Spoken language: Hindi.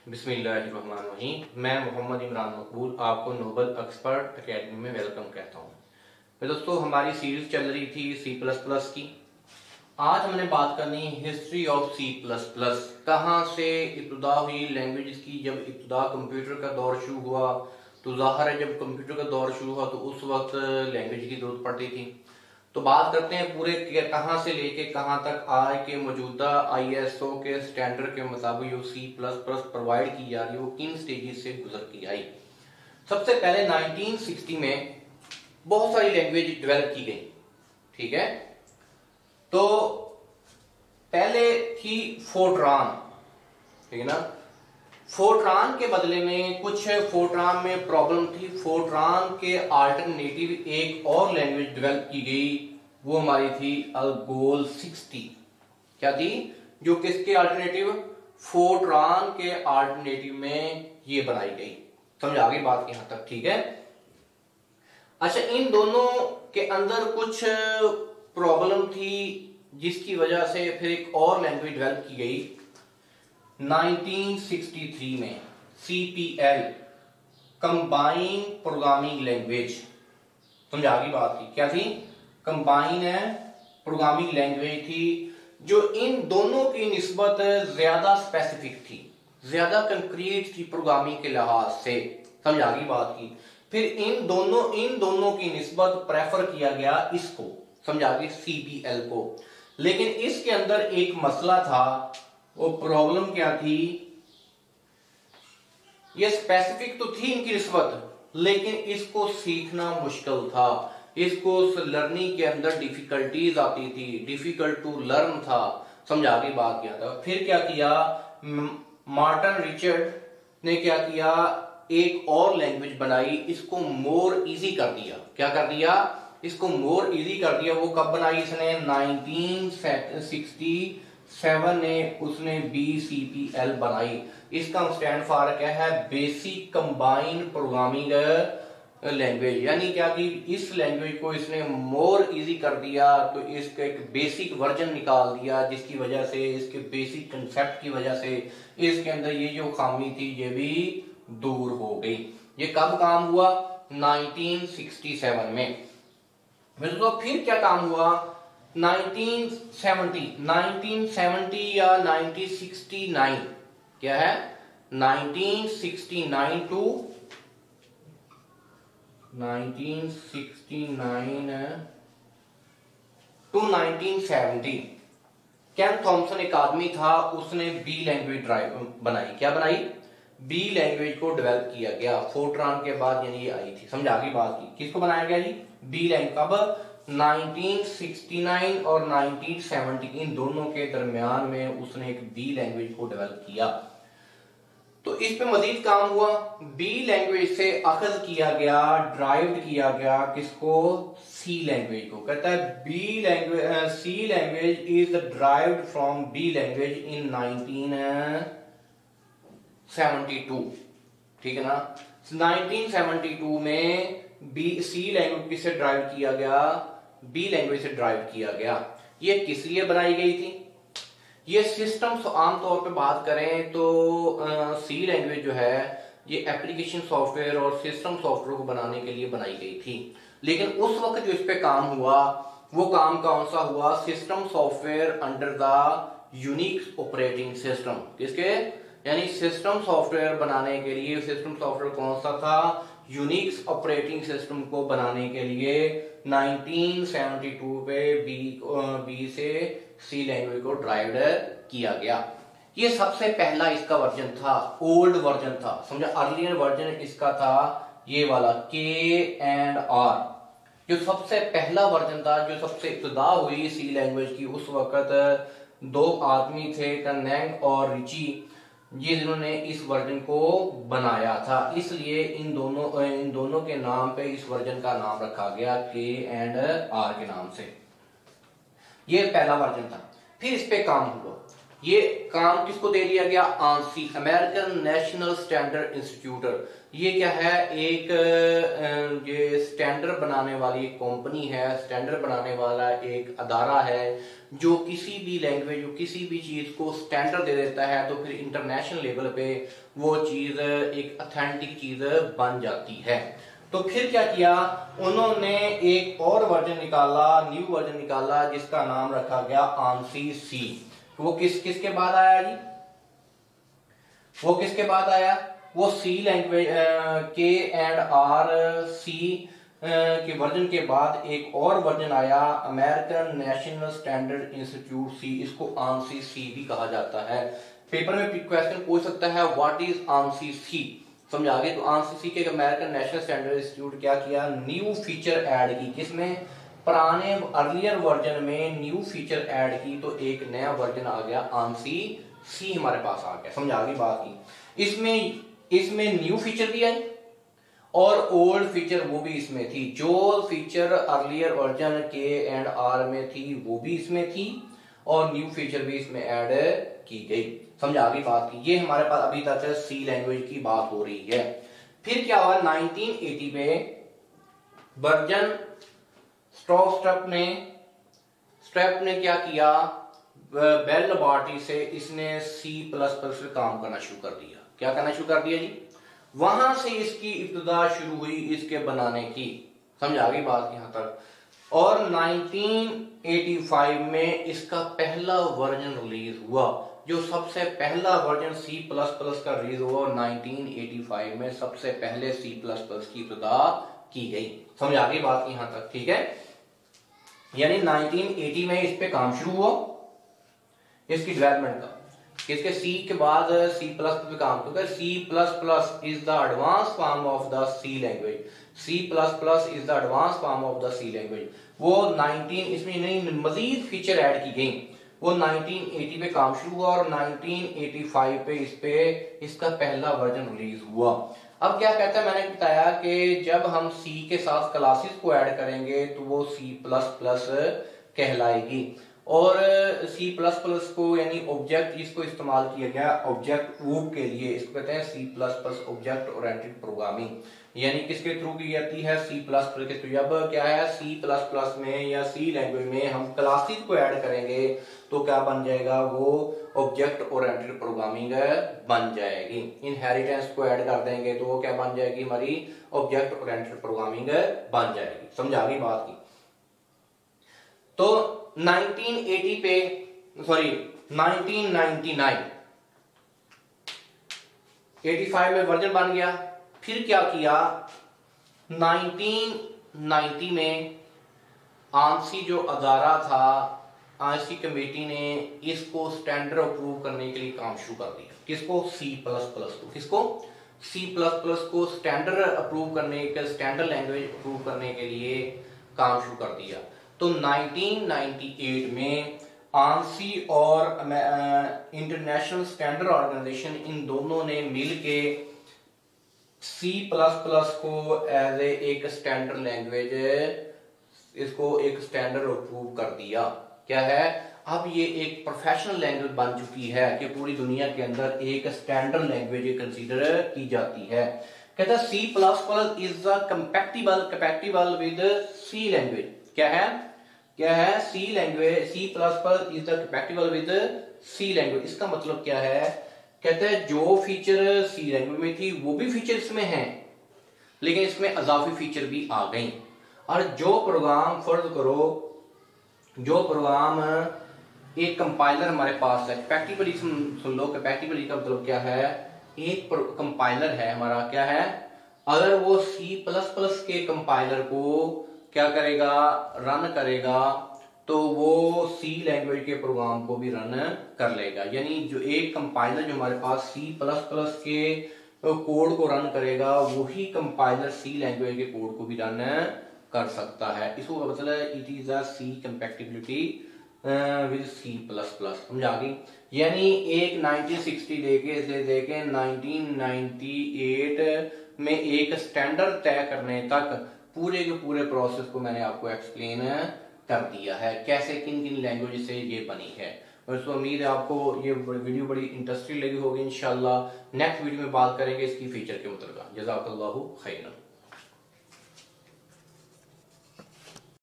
बिस्मिल्लाहिर्रहमानिर्रहीम। मैं मोहम्मद इमरान मकबूल आपको नोबल एक्सपर्ट एकेडमी में वेलकम कहता हूँ। तो दोस्तों, हमारी सीरीज चल रही थी C++ की। आज हमने बात करनी है हिस्ट्री ऑफ C++। कहाँ से इब्तिदा हुई लैंग्वेज की। जब इब्तिदा कंप्यूटर का दौर शुरू हुआ तो ज़ाहिर है जब कंप्यूटर का दौर शुरू हुआ तो उस वक्त लैंग्वेज की जरूरत पड़ती थी। तो बात करते हैं पूरे कहाँ से लेके कहाँ तक आज के मौजूदा ISO के स्टैंडर्ड के मुताबिक जो C++ प्रोवाइड की जा रही है वो किन स्टेजेस से गुजर की आई। सबसे पहले 1960 में बहुत सारी लैंग्वेज डेवलप की गई। ठीक है, तो पहले थी फोर्ट्रान। ठीक है ना, फोर्ट्रान के बदले में कुछ फोर्ट्रान में प्रॉब्लम थी। फोर्ट्रान के अल्टरनेटिव एक और लैंग्वेज डेवलप की गई, वो हमारी थी अल्गोल 60। क्या थी? जो किसके अल्टरनेटिव? फोर्ट्रान के अल्टरनेटिव में ये बनाई गई। समझ आ गई बात यहां तक? ठीक है। अच्छा, इन दोनों के अंदर कुछ प्रॉब्लम थी जिसकी वजह से फिर एक और लैंग्वेज डेवलप की गई 1963 में, CPL कंबाइन प्रोग्रामिंग लैंग्वेज। समझा गई बात की? क्या थी? कंबाइन प्रोग्रामिंग लैंग्वेज थी जो इन दोनों की निस्बत ज्यादा स्पेसिफिक थी, ज्यादा कंक्रीट थी प्रोग्रामिंग के लिहाज से। समझा गई बात की? फिर इन दोनों की निस्बत प्रेफर किया गया इसको, समझा गई, CPL को। लेकिन इसके अंदर एक मसला था। वो प्रॉब्लम क्या थी? ये स्पेसिफिक तो थी इनकी निस्बत, लेकिन इसको सीखना मुश्किल था। इसको लर्निंग के अंदर डिफिकल्टीज आती थी, डिफिकल्ट टू लर्न था। समझा के बात किया था। फिर क्या किया मार्टिन रिचर्ड ने? क्या किया, एक और लैंग्वेज बनाई, इसको मोर इजी कर दिया। क्या कर दिया? इसको मोर इजी कर दिया। वो कब बनाई इसने? 1967 ने उसने BCPL बनाई। इसका स्टैंड फॉर क्या है? Basic combined programming language. यानी क्या कि इस लैंग्वेज को इसने मोर इजी कर दिया, तो इसका एक बेसिक वर्जन निकाल दिया, जिसकी वजह से इसके बेसिक कंसेप्ट की वजह से इसके अंदर ये जो खामी थी ये भी दूर हो गई। ये कब काम हुआ? 1967 में। तो फिर क्या काम हुआ? 1970 या 1969, क्या है, 1969 टू 1970 केन थॉमसन एक आदमी था, उसने बी लैंग्वेज बनाई। क्या बनाई? बी लैंग्वेज को डेवलप किया गया। फोर्ट्रान के बाद यानी ये आई थी। समझा गई बात की? किसको बनाया गया जी? B language. कब? 1969 और 1970, इन दोनों के दरमियान में उसने एक बी लैंग्वेज को डेवलप किया। तो इस पे मजीद काम हुआ। बी लैंग्वेज से अखज किया गया, ड्राइव्ड किया गया किसको? सी लैंग्वेज को। कहता है B language, C language is derived from B language in 1972। ठीक है ना, 1972 में सी लैंग्वेज किससे ड्राइव किया गया? बी लैंग्वेज से ड्राइव किया गया। ये किस लिए बनाई गई थी? ये सिस्टम्स आमतौर पे बात करें तो सी लैंग्वेज जो है ये एप्लीकेशन सॉफ्टवेयर और सिस्टम सॉफ्टवेयर को बनाने के लिए बनाई गई थी। लेकिन उस वक्त जो इस पे काम हुआ वो काम कौन सा हुआ? System software under the Unix operating system. किसके? यानी सिस्टम सॉफ्टवेयर बनाने के लिए सिस्टम सॉफ्टवेयर कौन सा था? यूनिक्स ऑपरेटिंग सिस्टम को बनाने के लिए 1972 पे बी से सी लैंग्वेज को ड्राइव किया गया। ये सबसे पहला इसका वर्जन था, ओल्ड वर्जन था। समझा? अर्लियर वर्जन इसका था ये वाला KR, जो सबसे पहला वर्जन था, जो सबसे इब्तिदा हुई सी लैंग्वेज की। उस वक्त दो आदमी थे, कनेंग और रिची, ये जिन्होंने इस वर्जन को बनाया था। इसलिए इन दोनों के नाम पे इस वर्जन का नाम रखा गया KR के नाम से। ये पहला वर्जन था। फिर इस पे काम हुआ। ये काम किसको दे दिया गया? ANSI, American national standard institute. ये क्या है? एक ये स्टैंडर्ड बनाने वाली एक कंपनी है, स्टैंडर्ड बनाने वाला एक अदारा है जो किसी भी लैंग्वेज, जो किसी भी चीज को स्टैंडर्ड दे देता है, तो फिर इंटरनेशनल लेवल पे वो चीज एक ऑथेंटिक चीज बन जाती है। तो फिर क्या किया उन्होंने? एक और वर्जन निकाला, न्यू वर्जन निकाला, जिसका नाम रखा गया आंसी सी। वो किसके बाद आया जी? वो किसके बाद आया? वो सी लैंग्वेज के एंड आर सी के वर्जन के बाद एक और वर्जन आया, अमेरिकन नेशनल स्टैंडर्ड इंस्टीट्यूट सी। इसको आंसी सी भी कहा जाता है। पेपर में क्वेश्चन पूछ सकता है व्हाट इज आंसी सी, समझा गए? तो आंसी सी के अमेरिकन नेशनल स्टैंडर्ड इंस्टीट्यूट क्या किया? न्यू फीचर ऐड की। किसमें? पुराने अर्लियर वर्जन में न्यू फीचर ऐड की, तो एक नया वर्जन आ गया आंसी सी हमारे पास आ गया। समझा गई बात की? इसमें न्यू फीचर भी आई और ओल्ड फीचर वो भी इसमें थी। जो फीचर अर्लियर वर्जन के एंड आर में थी वो भी इसमें थी और न्यू फीचर भी इसमें ऐड की गई। समझा गई बात की? ये हमारे पास अभी तक सी लैंग्वेज की बात हो रही है। फिर क्या हुआ? 1980 में वर्जन स्ट्रैप ने क्या किया? बेल लैबोरेटरी से इसने सी प्लस प्लस पे काम करना शुरू कर दिया। क्या करना शुरू कर दिया जी? वहां से इसकी इब्तिदा शुरू हुई इसके बनाने की। समझा गई बात यहां तक? और 1985 में इसका पहला वर्जन रिलीज हुआ। जो सबसे पहला वर्जन सी प्लस प्लस का रिलीज हुआ 1985 में, सबसे पहले सी प्लस प्लस की इब्तिदा की गई। समझा गई बात यहां तक? ठीक है, यानी 1980 में इस पे काम शुरू हुआ इसकी डेवलपमेंट का। किसके? सी के बाद सी प्लस पे काम, क्योंकि C plus plus is the advance form of the C language. C plus plus is the advance form of the C language. वो 19 इसमें मजीद फीचर ऐड की गई। वो 1980 पे काम शुरू हुआ और 1985 पे इसका पहला वर्जन रिलीज हुआ। अब क्या कहता है? मैंने बताया कि जब हम सी के साथ क्लासेस को ऐड करेंगे तो वो सी प्लस प्लस कहलाएगी। और सी प्लस प्लस को यानी ऑब्जेक्ट, इसको इस्तेमाल किया गया ऑब्जेक्ट ग्रुप के लिए। इसको कहते हैं C plus plus object oriented programming. यानी किसके थ्रू की जाती है? सी प्लस प्लस के थ्रू। जब क्या है सी प्लस प्लस में या सी लैंग्वेज में हम क्लासेस को ऐड करेंगे तो क्या बन जाएगा? वो ऑब्जेक्ट ओरिएंटेड प्रोग्रामिंग बन जाएगी। इनहेरिटेंस को ऐड कर देंगे तो वो क्या बन जाएगी? हमारी ऑब्जेक्ट ओरिएंटेड प्रोग्रामिंग बन जाएगी। समझा गई बात की? तो 1980 पे 1999 85 में वर्जन बन गया। फिर क्या किया? 1990 में आंसी जो अदारा था, आंसी कमेटी ने इसको स्टैंडर्ड अप्रूव करने के लिए काम शुरू कर दिया। किसको? सी प्लस प्लस को। किसको? सी प्लस प्लस को स्टैंडर्ड अप्रूव करने के, स्टैंडर्ड लैंग्वेज अप्रूव करने के लिए काम शुरू कर दिया। तो 1998 में आंसी और इंटरनेशनल स्टैंडर्ड ऑर्गेनाइजेशन, इन दोनों ने मिलके सी प्लस प्लस को एज एक स्टैंडर्ड लैंग्वेज, इसको एक स्टैंडर्ड अप्रूव कर दिया। क्या है? अब ये एक प्रोफेशनल लैंग्वेज बन चुकी है कि पूरी दुनिया के अंदर एक स्टैंडर्ड लैंग्वेज कंसीडर की जाती है। कहता है C plus plus is compatible with C language. क्या है? C language, C plus plus is the compatible with C language. इसका मतलब क्या है? कहते हैं जो फीचर सी लैंग्वेज में थी वो भी फीचर इसमें हैं, लेकिन इसमें इजाफी फीचर भी आ गई। और जो प्रोग्राम, फर्ज करो जो प्रोग्राम एक कंपाइलर हमारे पास है, कैपेटिबली सुन लो, कैपेटिबली का मतलब क्या है? एक कंपाइलर है हमारा, क्या है? अगर वो सी प्लस प्लस के कंपाइलर को क्या करेगा? रन करेगा, तो वो सी लैंग्वेज के प्रोग्राम को भी रन कर लेगा। यानी जो एक कंपाइलर जो हमारे पास सी प्लस प्लस के कोड को रन करेगा, वही कंपाइलर सी लैंग्वेज के कोड को भी रन कर सकता है। इसको मतलब it is a C compatibility with C plus plus. समझा गई? यानी एक 1960 लेके 1998 में एक स्टैंडर्ड तय करने तक पूरे के पूरे प्रोसेस को मैंने आपको एक्सप्लेन कर दिया है, कैसे किन किन लैंग्वेज से ये बनी है। दोस्तों उम्मीद है आपको ये वीडियो बड़ी इंटरेस्टिंग लगी होगी। इंशाल्लाह नेक्स्ट वीडियो में बात करेंगे इसकी फीचर के मुताबिक। जज़ाकल्लाहु खैरन।